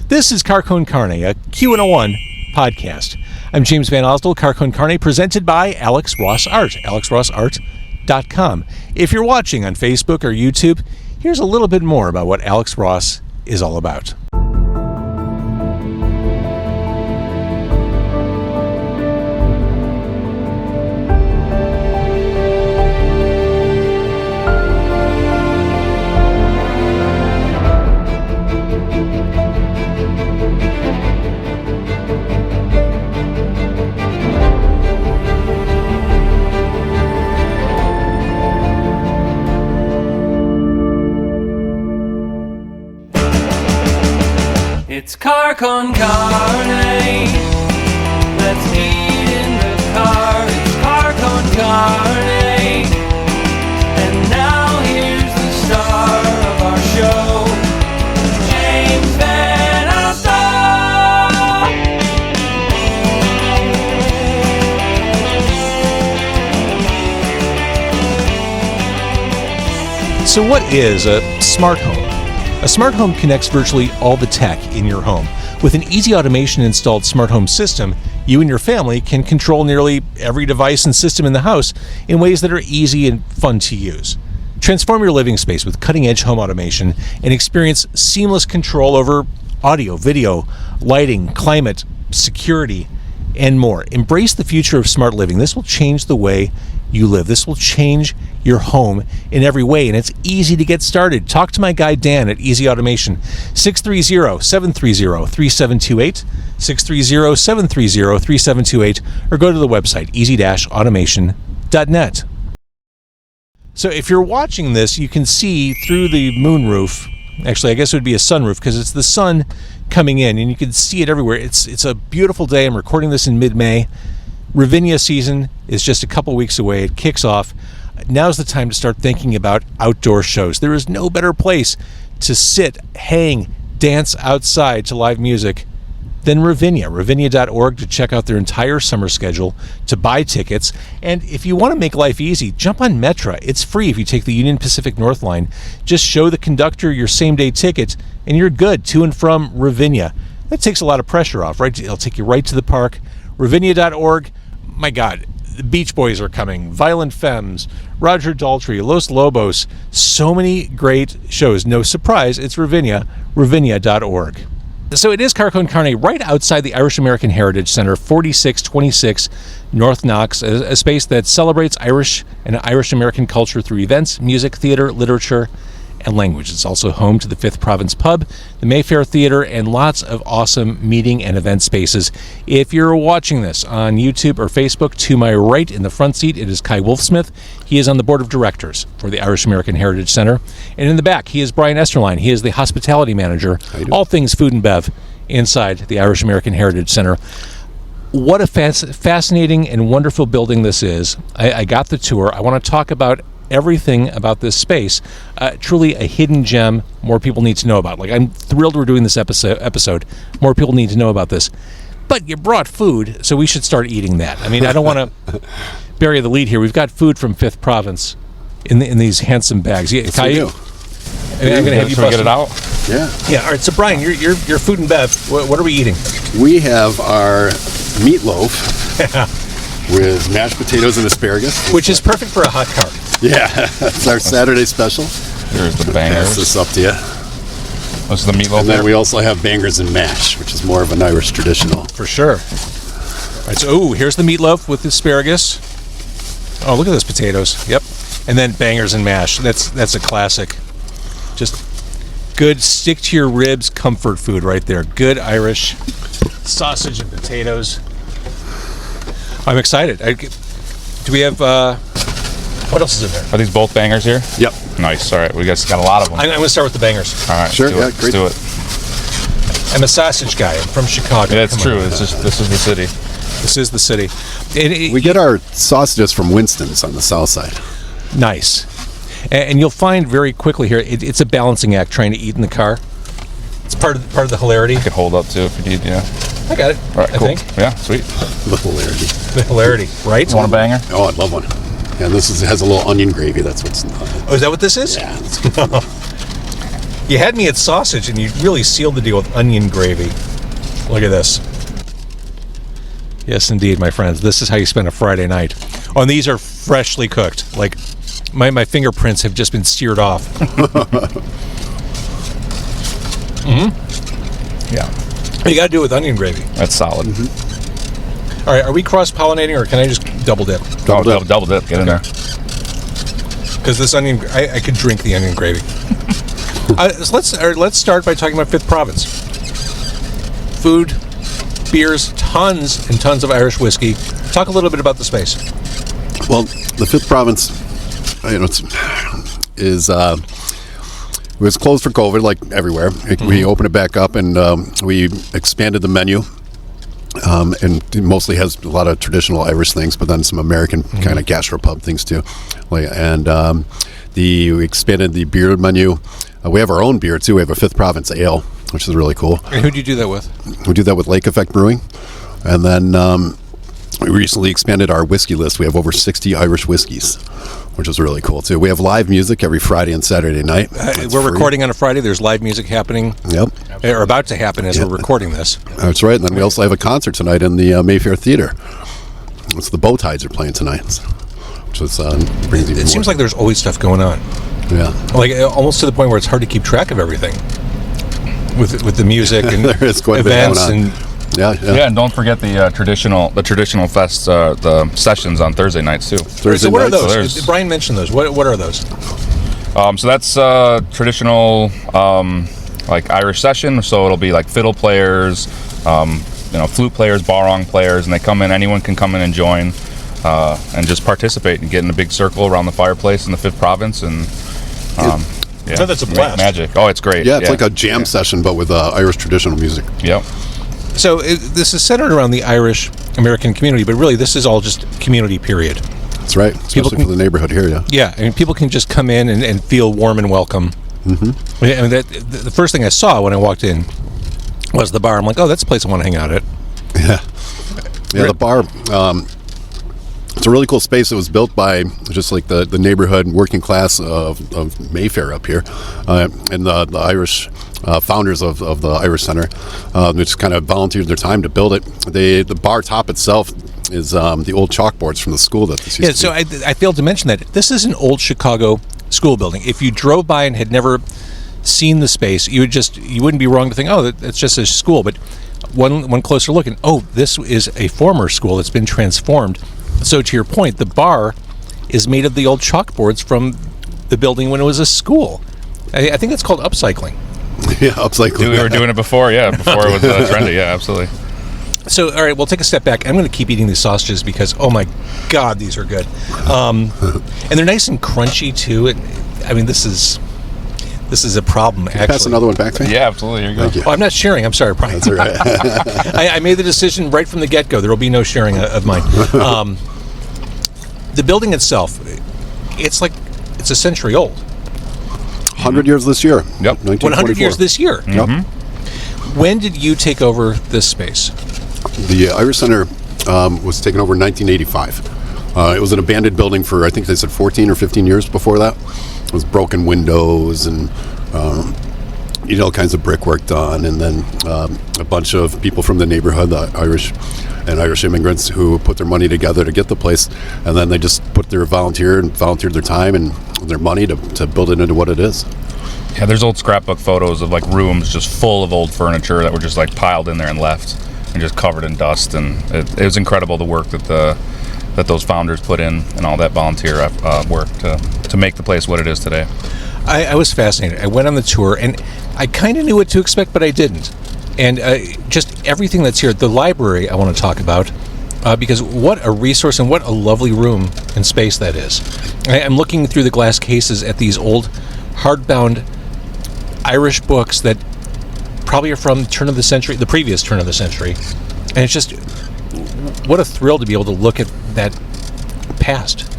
This is Con Carne, a Q101 podcast. I'm James Van Osdol, Con Carne, presented by Alex Ross Art, alexrossart.com. If you're watching on Facebook or YouTube, here's a little bit more about what Alex Ross is all about. It's Con Carne. Let's eat in the car. It's Con Carne. And now here's the star of our show, James Van Osdol. So what is a smart home? A smart home connects virtually all the tech in your home. With an easy automation installed smart home system, you and your family can control nearly every device and system in the house in ways that are easy and fun to use. Transform your living space with cutting-edge home automation and experience seamless control over audio, video, lighting, climate, security, and more. Embrace the future of smart living. This will change the way you live. This will change your home in every way, and it's easy to get started. Talk to my guy Dan at Easy Automation, 630-730-3728, 630-730-3728, or go to the website, easy-automation.net. So if you're watching this, you can see through the moonroof. Actually, I guess it would be a sunroof because it's the sun coming in, and you can see it everywhere. It's a beautiful day. I'm recording this in mid-May. Ravinia season is just a couple weeks away. It kicks off. Now's the time to start thinking about outdoor shows. There is no better place to sit, hang, dance outside to live music than Ravinia. Ravinia.org to check out their entire summer schedule, to buy tickets. And if you want to make life easy, jump on Metra. It's free if you take the Union Pacific North Line. Just show the conductor your same-day ticket, and you're good to and from Ravinia. That takes a lot of pressure off, right? It'll take you right to the park. Ravinia.org. My God, the Beach Boys are coming. Violent Femmes, Roger Daltrey, Los Lobos. So many great shows. No surprise, it's Ravinia. Ravinia.org. So it is Con Carne right outside the Irish American Heritage Center, 4626 North Knox, a space that celebrates Irish and Irish American culture through events, music, theater, literature, and language. It's also home to the Fifth Province Pub, the Mayfair Theatre, and lots of awesome meeting and event spaces. If you're watching this on YouTube or Facebook, to my right in the front seat, it is Kai Wolfsmith. He is on the board of directors for the Irish American Heritage Center. And in the back, he is Brian Esterline. He is the hospitality manager, all things food and bev inside the Irish American Heritage Center. What a fascinating and wonderful building this is. I got the tour. I want to talk about everything about this space. Truly a hidden gem more people need to know about. Like, I'm thrilled we're doing this episode. More people need to know about this. But you brought food, so we should start eating that. I mean, I don't want to bury the lead here. We've got food from Fifth Province in these handsome bags. Yeah, Kai, I'm going to have you get it out. Yeah. All right. So Brian, your food and bev. What are we eating? We have our meatloaf with mashed potatoes and asparagus, which is perfect for a hot car. Yeah, it's our Saturday special. Here's the bangers. Pass this up to you. This is the meatloaf. And then we also have bangers and mash, which is more of an Irish traditional. For sure. All right, so here's the meatloaf with asparagus. Oh, look at those potatoes. Yep. And then bangers and mash. That's a classic. Just good stick to your ribs comfort food right there. Good Irish sausage and potatoes. I'm excited. Do we have what else is in there? Are these both bangers here? Yep. Nice. All right. We got a lot of them. I'm going to start with the bangers. All right. Sure. Let's do it. I'm a sausage guy. I'm from Chicago. Yeah, that's true. This is the city. This is the city. We get our sausages from Winston's on the south side. Nice. And you'll find very quickly here, it's a balancing act trying to eat in the car. It's part of the hilarity. I could hold up too if you need. Yeah. I got it. All right. Cool. I think. Yeah. Sweet. The hilarity. The hilarity, right? You want a banger? Oh, I'd love one. Yeah, this has a little onion gravy. That's what's. Oh, is that what this is? Yeah. You had me at sausage, and you really sealed the deal with onion gravy. Look at this. Yes, indeed, my friends. This is how you spend a Friday night. Oh, and these are freshly cooked. Like, my fingerprints have just been seared off. Yeah. You got to do it with onion gravy. That's solid. All right, are we cross-pollinating, or can I just double dip? Double dip. Get in there. Because this onion, I could drink the onion gravy. So let's start by talking about Fifth Province. Food, beers, tons and tons of Irish whiskey. Talk a little bit about the space. Well, the Fifth Province, it was closed for COVID, like everywhere. We opened it back up, and we expanded the menu. And it mostly has a lot of traditional Irish things, but then some American kind of gastropub things too. And we expanded the beer menu. We have our own beer too. We have a Fifth Province Ale, which is really cool. And who do you do that with? We do that with Lake Effect Brewing. And then we recently expanded our whiskey list. We have over 60 Irish whiskeys, which is really cool too. We have live music every Friday and Saturday night. We're recording on a Friday. There's live music happening. Yep. Or about to happen as we're recording this. That's right. And then we also have a concert tonight in the Mayfair Theatre. It's the Bowtides are playing tonight, which is brings even It seems more. like there's always stuff going on. Yeah. Like almost to the point where it's hard to keep track of everything. With the music and There is quite a bit events going on. and Yeah, and don't forget the traditional fest, the sessions on Thursday nights too. Thursday So what are nights. those? there's- Brian mentioned those. What are those? So that's traditional like Irish session. So it'll be like fiddle players, flute players, barong players, and they come in. Anyone can come in and join and just participate and get in a big circle around the fireplace in the Fifth Province and. So that's a blast. Magic. Oh, it's great. Yeah, it's like a jam session, but with Irish traditional music. Yep. So this is centered around the Irish American community, but really this is all just community, period. That's right, especially for the neighborhood here, yeah. Yeah, I mean, people can just come in and feel warm and welcome. Mm-hmm. I mean, the first thing I saw when I walked in was the bar. I'm like, oh, that's a place I want to hang out at. Yeah, the bar, it's a really cool space. It was built by just like the neighborhood working class of Mayfair up here, and the Irish founders of the Irish Center, which kind of volunteered their time to build it. The bar top itself is the old chalkboards from the school that this used to be. So I failed to mention that this is an old Chicago school building. If you drove by and had never seen the space, you wouldn't be wrong to think, oh, that's just a school. But one closer look, and this is a former school that's been transformed. So to your point, the bar is made of the old chalkboards from the building when it was a school. I think it's called upcycling. Yeah, upcycling. We were doing it before it was trendy. Yeah, absolutely. So, all right, we'll take a step back. I'm going to keep eating these sausages because, oh my God, these are good. And they're nice and crunchy too. I mean, this is a problem, actually. Pass another one back to me? Yeah, absolutely. Here you go. Thank you. Oh, I'm not sharing. I'm sorry, Brian. That's all right. I made the decision right from the get-go. There will be no sharing of mine. The building itself, it's a century old. 100 years this year. Yep. 100 years this year. Yep. When did you take over this space? The Irish Center was taken over in 1985. It was an abandoned building for, I think they said 14 or 15 years before that. It was broken windows and all kinds of brickwork done, and then a bunch of people from the neighborhood, the Irish immigrants, who put their money together to get the place, and then they just put their volunteered their time and their money to build it into what it is. Yeah, there's old scrapbook photos of like rooms just full of old furniture that were just like piled in there and left and just covered in dust, and it was incredible the work that those founders put in and all that volunteer work to make the place what it is today. I was fascinated. I went on the tour, and I kind of knew what to expect, but I didn't. And just everything that's here, the library I want to talk about, because what a resource and what a lovely room and space that is. I'm looking through the glass cases at these old hardbound Irish books that probably are from the previous turn of the century. And it's just, what a thrill to be able to look at that past.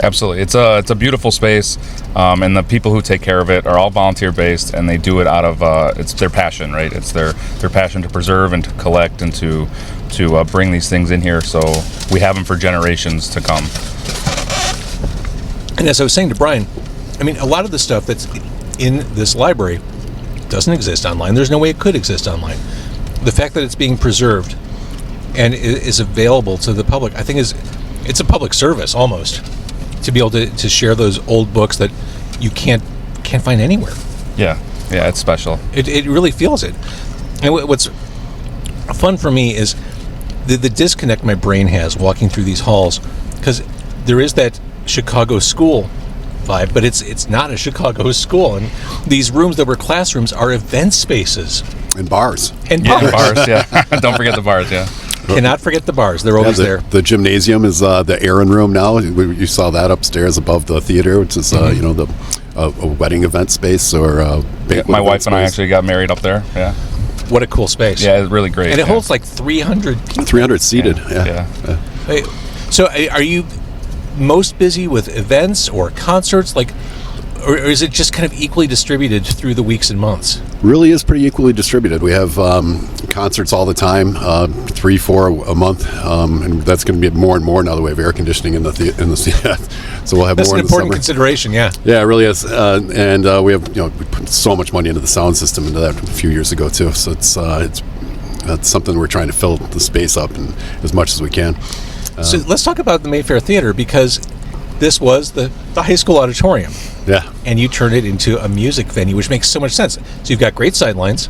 Absolutely, it's a beautiful space, and the people who take care of it are all volunteer based, and they do it out of it's their passion, right? It's their passion to preserve and to collect and to bring these things in here, so we have them for generations to come. And as I was saying to Brian, I mean, a lot of the stuff in this library doesn't exist online. There's no way it could exist online. The fact that it's being preserved and is available to the public, I think it's a public service almost, to be able to share those old books that you can't find anywhere. Yeah, it's special. It really feels it. And what's fun for me is the disconnect my brain has walking through these halls, because there is that Chicago school vibe, but it's not a Chicago school. And these rooms that were classrooms are event spaces. And bars. And Yeah, bars. bars, yeah. Don't forget the bars, yeah. Cannot forget the bars. They're always there. The gymnasium is the Aaron room now. You saw that upstairs above the theater, which is a wedding event space or a banquet My event wife and I space. actually got married up there, yeah. What a cool space. Yeah, it's really great. And it yeah. holds like 300 people. 300 seated. Yeah. Hey, so are you most busy with events or concerts, or is it just kind of equally distributed through the weeks and months? Really is pretty equally distributed. We have concerts all the time, 3-4 a month, and that's going to be more and more now that we have air conditioning in the theater. So we'll have That's more an in the important summer. consideration, yeah. Yeah, it really is, and we have we put so much money into the sound system into that a few years ago too. So that's something we're trying to fill the space up and as much as we can. So let's talk about the Mayfair Theatre, because this was the high school auditorium, Yeah, and you turned it into a music venue, which makes so much sense. So you've got great sightlines.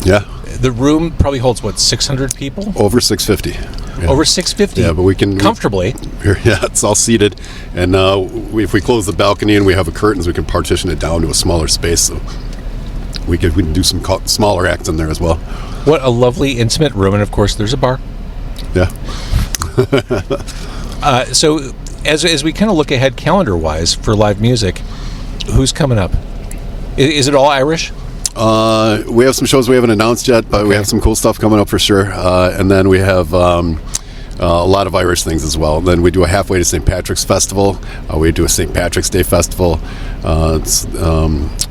yeah, The room probably holds, 600 people? over 650. Yeah. Over 650. Yeah, but we can comfortably. Yeah, it's all seated, and if we close the balcony and we have curtains, we can partition it down to a smaller space. So we can do some smaller acts in there as well. What a lovely, intimate room, and of course, there's a bar. Yeah. So as we kind of look ahead calendar-wise for live music, who's coming up? Is it all Irish? We have some shows we haven't announced yet, but we have some cool stuff coming up for sure. And then we have a lot of Irish things as well. Then we do a halfway to St. Patrick's Festival. We do a St. Patrick's Day Festival.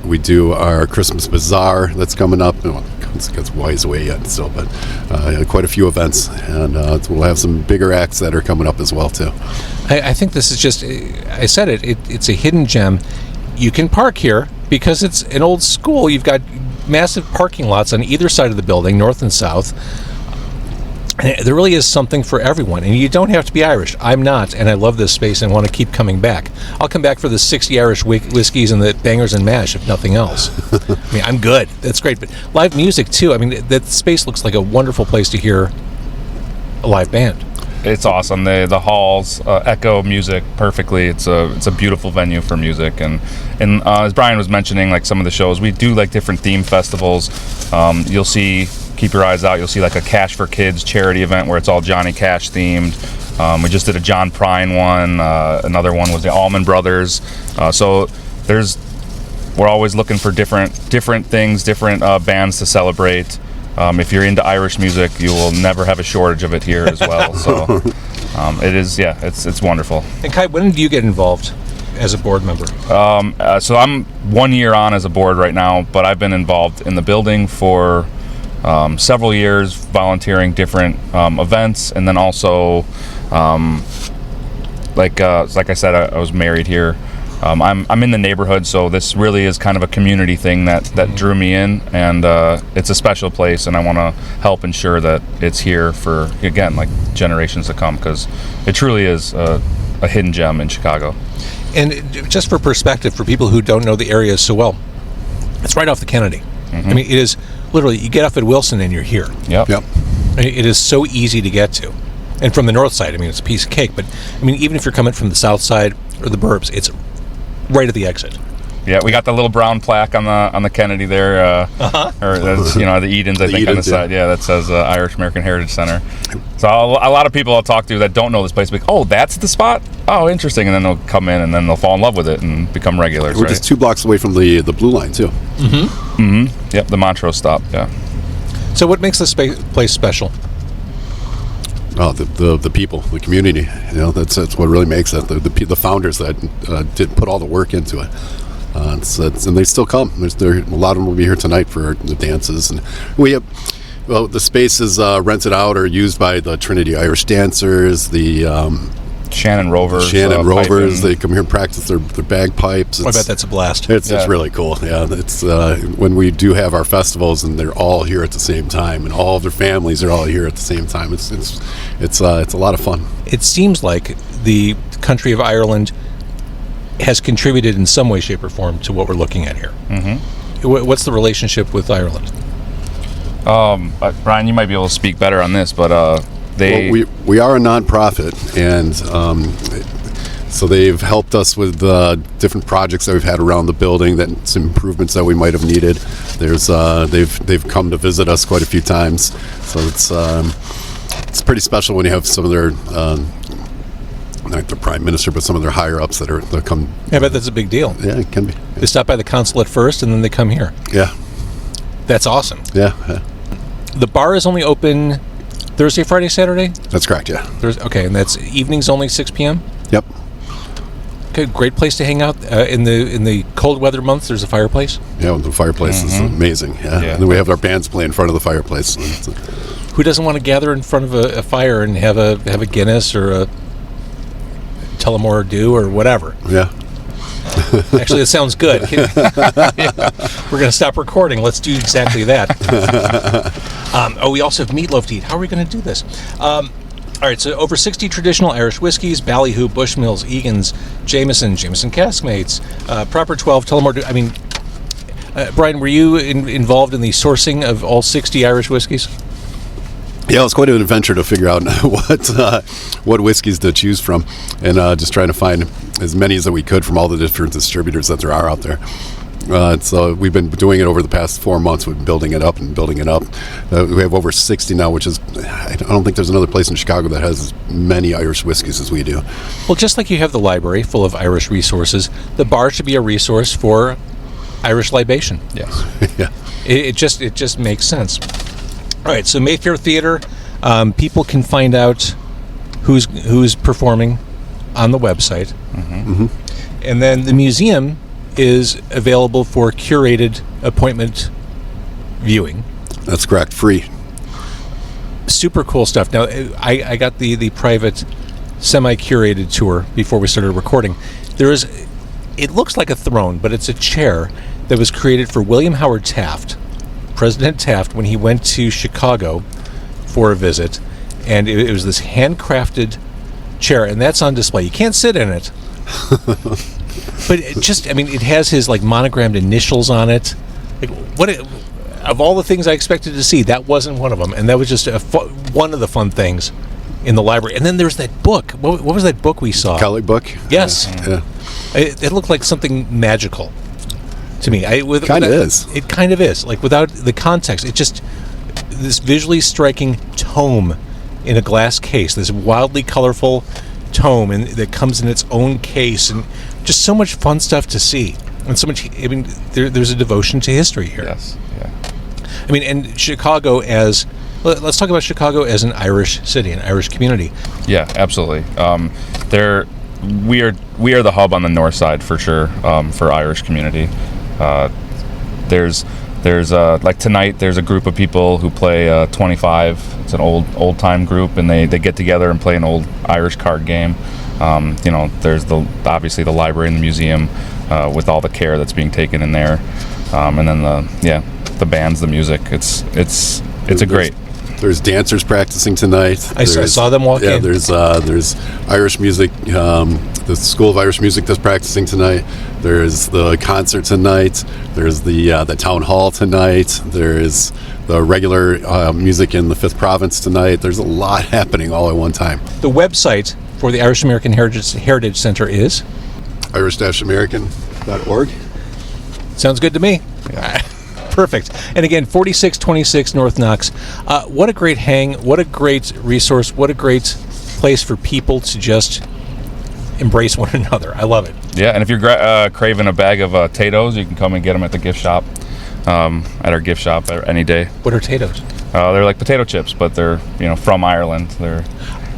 We do our Christmas Bazaar that's coming up. It's ways away yet still, but quite a few events. And we'll have some bigger acts that are coming up as well, too. I think this is just, I said it's a hidden gem. You can park here because it's an old school. You've got massive parking lots on either side of the building, north and south. And there really is something for everyone, and you don't have to be Irish. I'm not, and I love this space and want to keep coming back. I'll come back for the 60 Irish whiskeys and the bangers and mash, if nothing else. I mean, I'm good. That's great. But live music, too. I mean, that space looks like a wonderful place to hear a live band. It's awesome. The halls echo music perfectly. It's a beautiful venue for music, and as Brian was mentioning, like some of the shows, we do like different theme festivals. You'll see, keep your eyes out. You'll see like a Cash for Kids charity event where it's all Johnny Cash themed. We just did a John Prine one. Another one was the Allman Brothers. So we're always looking for different things, different bands to celebrate. If you're into Irish music, you will never have a shortage of it here as well. So it is, it's wonderful. And Kai, when do you get involved as a board member? So I'm 1 year on as a board right now, but I've been involved in the building for several years, volunteering different events, and then also, like I said, I was married here. I'm in the neighborhood, so this really is kind of a community thing that drew me in, and it's a special place, and I want to help ensure that it's here for, again, like generations to come, because it truly is a hidden gem in Chicago. And just for perspective, for people who don't know the area so well, it's right off the Kennedy. I mean, it is literally, you get off at Wilson and you're here. Yep. It is so easy to get to. And from the north side, I mean, it's a piece of cake, but I mean, even if you're coming from the south side or the burbs, it's right at the exit. Yeah, we got the little brown plaque on the Kennedy there, or that's, the Edens, I think, on the side. Yeah, that says Irish American Heritage Center. So a lot of people I'll talk to that don't know this place, like, oh, that's the spot? Oh, interesting. And then they'll come in and then they'll fall in love with it and become regulars. We're just 2 blocks away from the Blue Line too. Yep, the Montrose stop. Yeah. So what makes this place special? Oh, the people, the community. That's what really makes it. The founders that did put all the work into it. And they still come. A lot of them will be here tonight for the dances, and we have. Well, the space is rented out or used by the Trinity Irish Dancers, the Shannon Rovers. Rovers, they come here and practice their bagpipes. I bet that's a blast. It's really cool. Yeah, it's when we do have our festivals and they're all here at the same time, and all of their families are all here at the same time. It's a lot of fun. It seems like the country of Ireland has contributed in some way, shape, or form to what we're looking at here. Mm-hmm. What's the relationship with Ireland? Brian, you might be able to speak better on this, but we are a nonprofit, and so they've helped us with different projects that we've had around the building, that some improvements that we might have needed. They've come to visit us quite a few times, so it's pretty special when you have some of their not the prime minister, but some of their higher ups that come. Yeah, I bet that's a big deal. Yeah, it can be. They stop by the consulate first, and then they come here. Yeah, that's awesome. Yeah. The bar is only open Thursday, Friday, Saturday? That's correct, yeah. Okay, and that's evenings only, 6 p.m.? Yep. Okay, great place to hang out. In the cold weather months, there's a fireplace? Yeah, the fireplace is amazing. Yeah. And then we have our bands play in front of the fireplace. Who doesn't want to gather in front of a fire and have a Guinness or a Tullamore Dew or whatever? Yeah. Actually, it sounds good. We're going to stop recording. Let's do exactly that. We also have meatloaf to eat. How are we going to do this? All right, so over 60 traditional Irish whiskeys: Ballyhoo, Bushmills, Egan's, Jameson Caskmates, Proper 12, Tullamore Dew. I mean, Brian, were you involved in the sourcing of all 60 Irish whiskeys? Yeah, it was quite an adventure to figure out what whiskeys to choose from, and just trying to find as many as that we could from all the different distributors that there are out there. So we've been doing it over the past 4 months. We've been building it up. We have over 60 now, which is, I don't think there's another place in Chicago that has as many Irish whiskeys as we do. Well, just like you have the library full of Irish resources, the bar should be a resource for Irish libation. Yes. Yeah. It just makes sense. All right, so Mayfair Theatre, people can find out who's performing on the website. Mm-hmm. And then the museum is available for curated appointment viewing. That's correct, free. Super cool stuff. Now, I got the private semi-curated tour before we started recording. It looks like a throne, but it's a chair that was created for William Howard Taft, President Taft, when he went to Chicago for a visit, and it was this handcrafted chair, and that's on display. You can't sit in it, but it has his monogrammed initials on it. Of all the things I expected to see, that wasn't one of them, and that was just one of the fun things in the library. And then there's that book. What was that book we saw? Kelly book. Yes. Yeah. It looked like something magical to me. It kind of is. It kind of is. Without the context, it just this visually striking tome in a glass case. This wildly colorful tome, and that comes in its own case, and just so much fun stuff to see. And so much. I mean, there's a devotion to history here. Yes. Yeah. I mean, and Chicago let's talk about Chicago as an Irish city, an Irish community. Yeah, absolutely. We are the hub on the north side for sure, for Irish community. There's like tonight, there's a group of people who play 25. It's an old time group, and they get together and play an old Irish card game. There's obviously the library and the museum with all the care that's being taken in there, and then the bands, the music. It's a great. There's dancers practicing tonight. I saw them walk in. Yeah, there's Irish music. The School of Irish Music that's practicing tonight. There's the concert tonight. There's the town hall tonight. There's the regular music in the 5th Province tonight. There's a lot happening all at one time. The website for the Irish American Heritage Center is irish-american.org. Sounds good to me. Yeah. Perfect. And again, 4626 North Knox. What a great hang. What a great resource. What a great place for people to just embrace one another. I love it. Yeah, and if you're craving a bag of potatoes, you can come and get them at the gift shop, at our gift shop any day. What are potatoes? They're like potato chips, but they're from Ireland. They're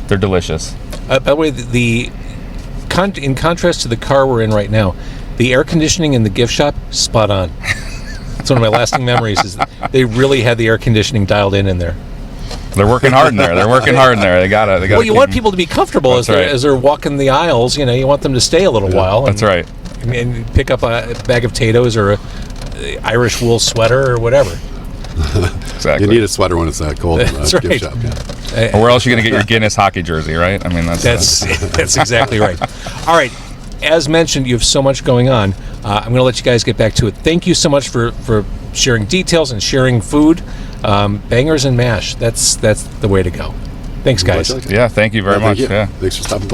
delicious. By the way, in contrast to the car we're in right now, the air conditioning in the gift shop, spot on. It's one of my lasting memories. Is they really had the air conditioning dialed in there. They're working hard in there. They're working hard in there. They got it. Well, you want people to be comfortable as That's right. they're walking the aisles. You know, you want them to stay a little while. That's right. And pick up a bag of potatoes or a Irish wool sweater or whatever. Exactly. You need a sweater when it's that cold. That's right. Gift shop, yeah. Or where else are you going to get your Guinness hockey jersey, right? I mean, That's exactly right. All right. As mentioned, you have so much going on. I'm going to let you guys get back to it. Thank you so much for sharing details and sharing food. Bangers and mash. That's the way to go. Thanks, guys. Yeah, thank you very much. Thank you. Yeah. Thanks for stopping by.